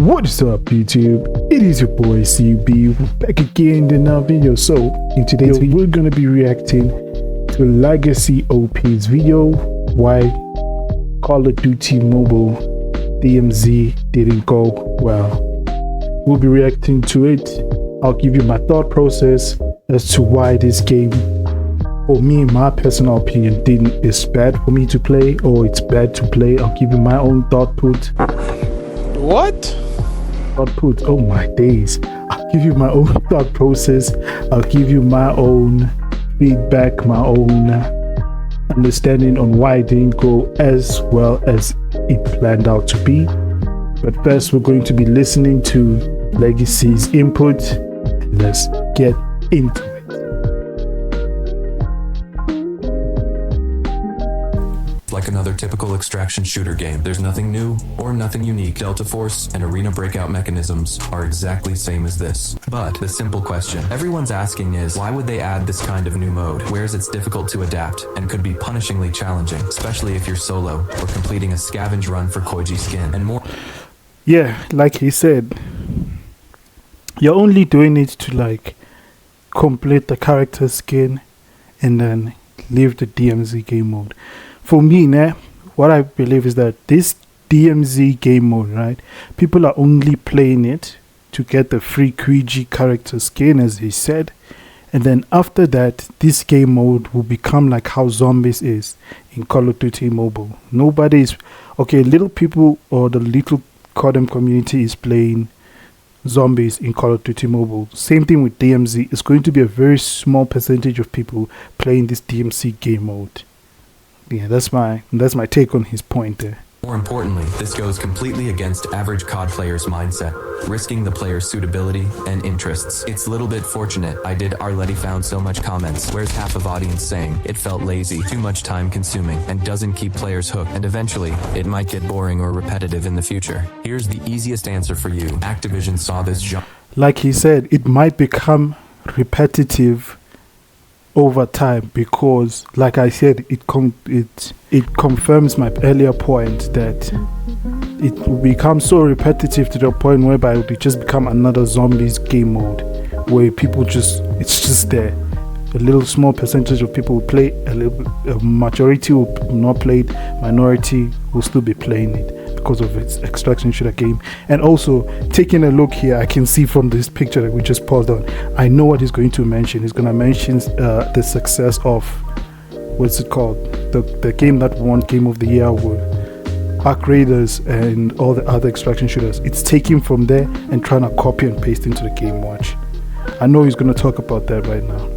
What is up, YouTube? It is your boy CB back again in another video. So in today's video we're gonna be reacting to Legacy OP's video why Call of Duty Mobile DMZ didn't go well. We'll be reacting to it. I'll give you my thought process as to why this game, for me, my personal opinion, is bad for me to play or it's bad to play. I'll give you my own thought put. What? Output, oh my days. I'll give you my own thought process. I'll give you my own feedback, my own understanding on why it didn't go as well as it planned out to be. But first, we're going to be listening to Legacy's input. Let's get into it. Like another typical extraction shooter game, there's nothing new or nothing unique. Delta Force and arena breakout mechanisms are exactly same as this. But the simple question everyone's asking is, why would they add this kind of new mode? Whereas it's difficult to adapt and could be punishingly challenging, especially if you're solo or completing a scavenge run for COD skin and more. Yeah, like he said, you're only doing it to like complete the character skin and then leave the DMZ game mode. For me, what I believe is that this DMZ game mode, right? People are only playing it to get the free QG character skin, as he said. And then after that, this game mode will become like how Zombies is in Call of Duty Mobile. Nobody is... Okay, little people or the little CODM community is playing Zombies in Call of Duty Mobile. Same thing with DMZ. It's going to be a very small percentage of people playing this DMZ game mode. Yeah, that's my take on his point there. More importantly, this goes completely against average COD players' mindset, risking the player's suitability and interests. It's a little bit fortunate I did Arletty found so much comments, whereas half of audience saying it felt lazy, too much time consuming, and doesn't keep players hooked, and eventually, it might get boring or repetitive in the future. Here's the easiest answer for you. Activision saw this genre. Like he said, it might become repetitive over time because, like I said, it confirms my earlier point that it will become so repetitive to the point whereby it will just become another Zombies game mode where people it's just there. A little small percentage of people will play, a majority will not play it, minority will still be playing it because of its extraction shooter game. And also, taking a look here, I can see from this picture that we just paused on, I know what he's going to mention. He's going to mention the success of, what's it called, the game that won Game of the Year with Arc Raiders and all the other extraction shooters. It's taken from there and trying to copy and paste into the game. Watch. I know he's going to talk about that right now.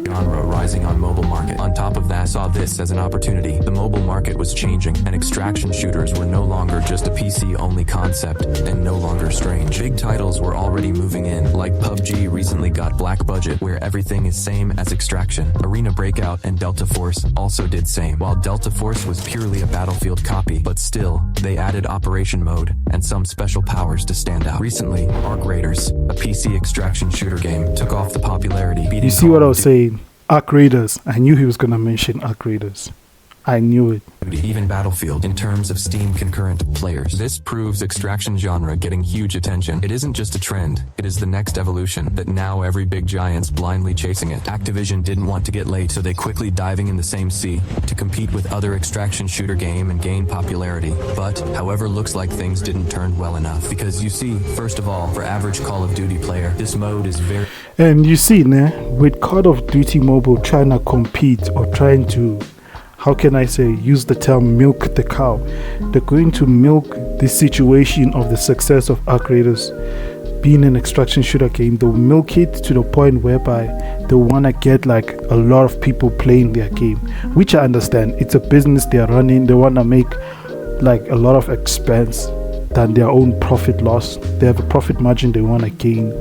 Genre rising on mobile market. On top of that, saw this as an opportunity. The mobile market was changing, and extraction shooters were no longer just a PC-only concept, and no longer strange. Big titles were already moving in, like PUBG recently got Black Budget, where everything is same as Extraction. Arena Breakout and Delta Force also did same. While Delta Force was purely a Battlefield copy, but still, they added Operation Mode and some special powers to stand out. Recently, Arc Raiders, a PC extraction shooter game, took off the popularity. You see what I was saying? Arc Raiders. I knew he was going to mention Arc Raiders. I knew it. Even Battlefield in terms of Steam concurrent players. This proves extraction genre getting huge attention. It isn't just a trend, it is the next evolution that now every big giant's blindly chasing it. Activision didn't want to get late, so they quickly diving in the same sea to compete with other extraction shooter game and gain popularity. But, however, looks like things didn't turn well enough. Because you see, first of all, for average Call of Duty player, this mode is very... And you see, with Call of Duty Mobile trying to compete or trying to, how can I say, use the term milk the cow. They're going to milk the situation of the success of Arc Raiders being an extraction shooter game. They'll milk it to the point whereby they want to get like a lot of people playing their game, which I understand. It's a business they are running. They want to make like a lot of expense than their own profit loss. They have a profit margin they want to gain,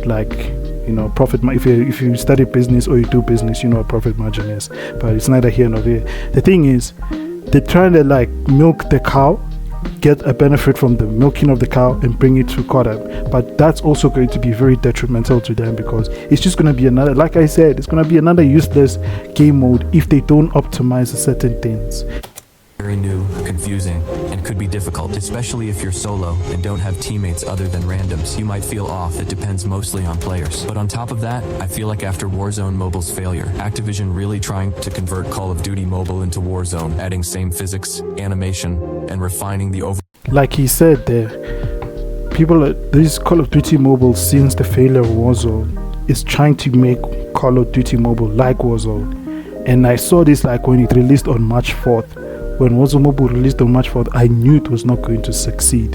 like, you know, profit. If you study business or you do business, you know what profit margin is. But it's neither here nor there. The thing is, they're trying to like milk the cow, get a benefit from the milking of the cow, and bring it to CODM. But that's also going to be very detrimental to them because it's just going to be another, like I said, it's going to be another useless game mode if they don't optimize certain things. very new, confusing, and could be difficult, especially if you're solo and don't have teammates other than randoms. You might feel off, it depends mostly on players. But on top of that, I feel like after Warzone Mobile's failure, Activision really trying to convert Call of Duty Mobile into Warzone, adding same physics, animation, and refining the Like he said there, this Call of Duty Mobile, since the failure of Warzone, is trying to make Call of Duty Mobile like Warzone. And I saw this like when it released on March 4th. When Warzone Mobile released on March 4th, I knew it was not going to succeed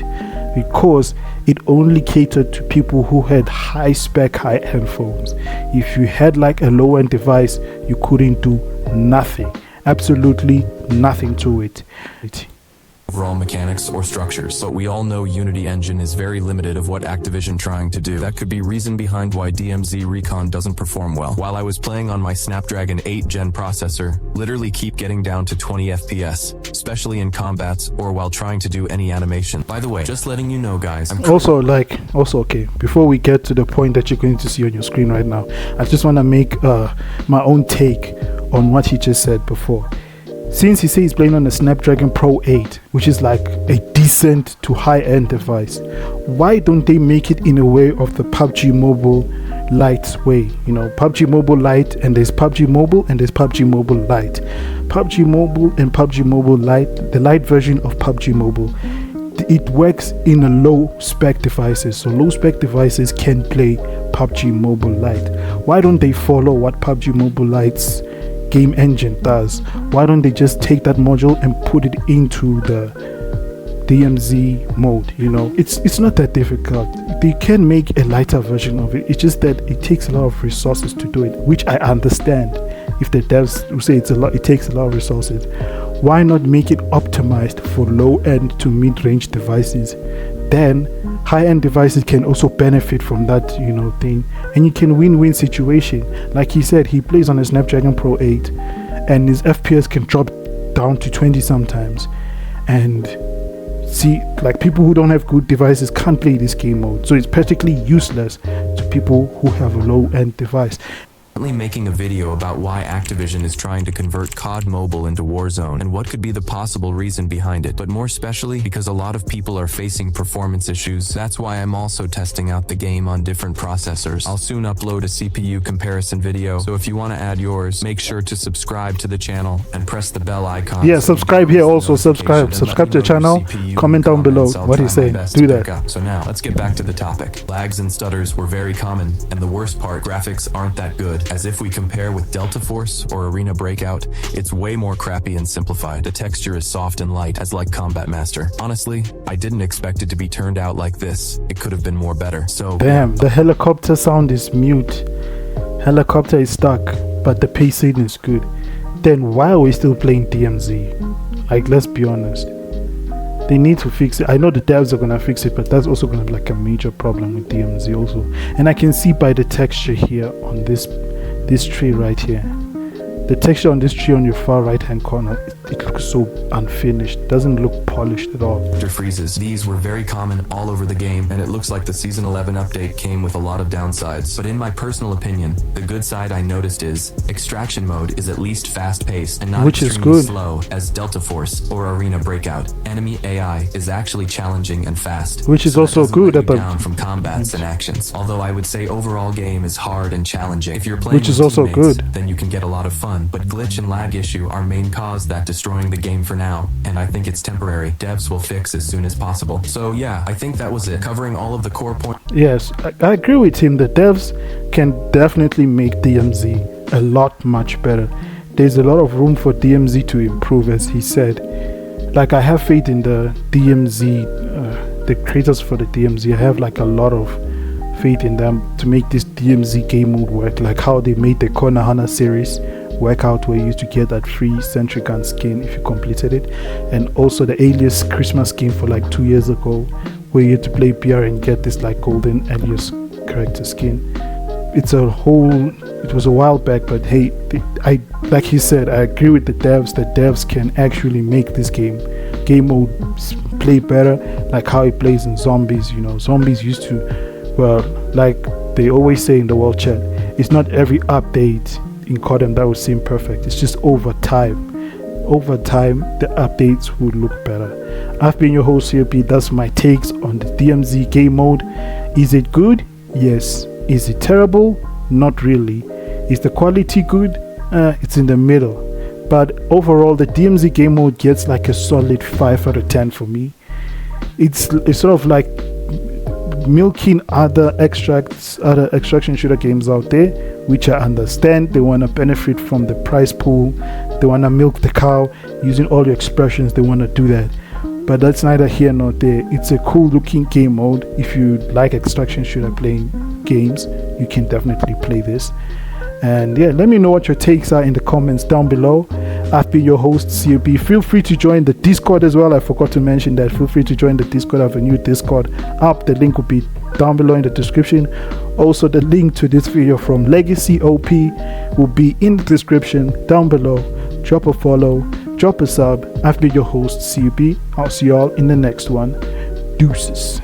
because it only catered to people who had high-spec, high-end phones. If you had like a low-end device, you couldn't do nothing, absolutely nothing to it. overall mechanics or structures, but we all know Unity Engine is very limited of what Activision trying to do. That could be reason behind why DMZ Recon doesn't perform well. While I was playing on my Snapdragon 8 Gen processor, literally keep getting down to 20 FPS, especially in combats or while trying to do any animation. By the way, just letting you know guys, also okay, before we get to the point that you're going to see on your screen right now, I just want to make my own take on what he just said before. Since he says he's playing on a Snapdragon Pro 8, which is like a decent to high-end device, why don't they make it in a way of the PUBG Mobile Lite way? You know, PUBG Mobile Lite, and there's PUBG Mobile and there's PUBG Mobile Lite. PUBG Mobile and PUBG Mobile Lite, the Lite version of PUBG Mobile, it works in a low-spec devices, so low-spec devices can play PUBG Mobile Lite. Why don't they follow what PUBG Mobile Lite's game engine does? Why don't they just take that module and put it into the DMZ mode? You know, it's not that difficult. They can make a lighter version of it. It's just that it takes a lot of resources to do it, which I understand. If the devs will say it takes a lot of resources, why not make it optimized for low-end to mid-range devices? Then high-end devices can also benefit from that, you know, thing, and you can win-win situation. Like he said, he plays on a Snapdragon Pro 8 and his FPS can drop down to 20 sometimes, and see, like, people who don't have good devices can't play this game mode, so it's practically useless to people who have a low-end device. Making a video about why Activision is trying to convert COD Mobile into Warzone and what could be the possible reason behind it, but more especially because a lot of people are facing performance issues. That's why I'm also testing out the game on different processors. I'll soon upload a CPU comparison video, so if you want to add yours, make sure to subscribe to the channel and press the bell icon. Yeah, subscribe here also, subscribe to the channel, comment down below what he's saying, do that. So now, let's get back to the topic. Lags and stutters were very common, and the worst part, graphics aren't that good. As if we compare with Delta Force or Arena Breakout, it's way more crappy and simplified. The texture is soft and light, as like Combat Master. Honestly, I didn't expect it to be turned out like this. It could have been more better. So damn, the helicopter sound is mute. Helicopter is stuck, but the pacing is good. Then why are we still playing DMZ? Like, let's be honest. They need to fix it. I know the devs are gonna fix it, but that's also gonna be like a major problem with DMZ also. And I can see by the texture here on this tree right here, the texture on this tree on your far right hand corner, it looks so unfinished, doesn't look polished at all. Freezes. These were very common all over the game, and it looks like the Season 11 update came with a lot of downsides. But in my personal opinion, the good side I noticed is extraction mode is at least fast-paced and not extremely slow as Delta Force or Arena Breakout. Enemy AI is actually challenging and fast, which is also good at the down from combats and actions. Although I would say overall game is hard and challenging. If you're playing which is also good, then you can get a lot of fun. But glitch and lag issue are main cause that destroying the game for now, and I think it's temporary. Devs will fix as soon as possible. So yeah, I think that was it, covering all of the core points. Yes, I agree with him. The devs can definitely make DMZ a lot much better. There's a lot of room for DMZ to improve, as he said. Like, I have faith in the DMZ, the creators for the DMZ. I have like a lot of faith in them to make this DMZ game mode work, like how they made the Konohana series work out, where you used to get that free Sentry Gun skin if you completed it, and also the Alias Christmas skin for like 2 years ago, where you had to play BR and get this like golden Alias character skin. It was a while back, but hey, I like he said, I agree with the devs. The devs can actually make this game mode play better, like how it plays in Zombies. You know, Zombies used to, well, like they always say in the world chat, it's not every update in CODM that will seem perfect. It's just over time over time the updates will look better. I've been your host COP. That's my takes on the DMZ game mode. Is it good? Yes. Is it terrible? Not really. Is the quality good? It's in the middle. But overall, the DMZ game mode gets like a solid 5 out of 10 for me. It's sort of like milking other extraction shooter games out there, which I understand. They want to benefit from the prize pool. They want to milk the cow using all your expressions. They want to do that. But that's neither here nor there. It's a cool looking game mode. If you like extraction shooter playing games, you can definitely play this. And yeah, let me know what your takes are in the comments down below. I've been your host COP. Feel free to join the Discord as well. I forgot to mention that. Feel free to join the Discord. I have a new Discord up. The link will be down below in the description. Also, the link to this video from Legacy OP will be in the description down below. Drop a follow, drop a sub. I've been your host COP. I'll see y'all in the next one. Deuces.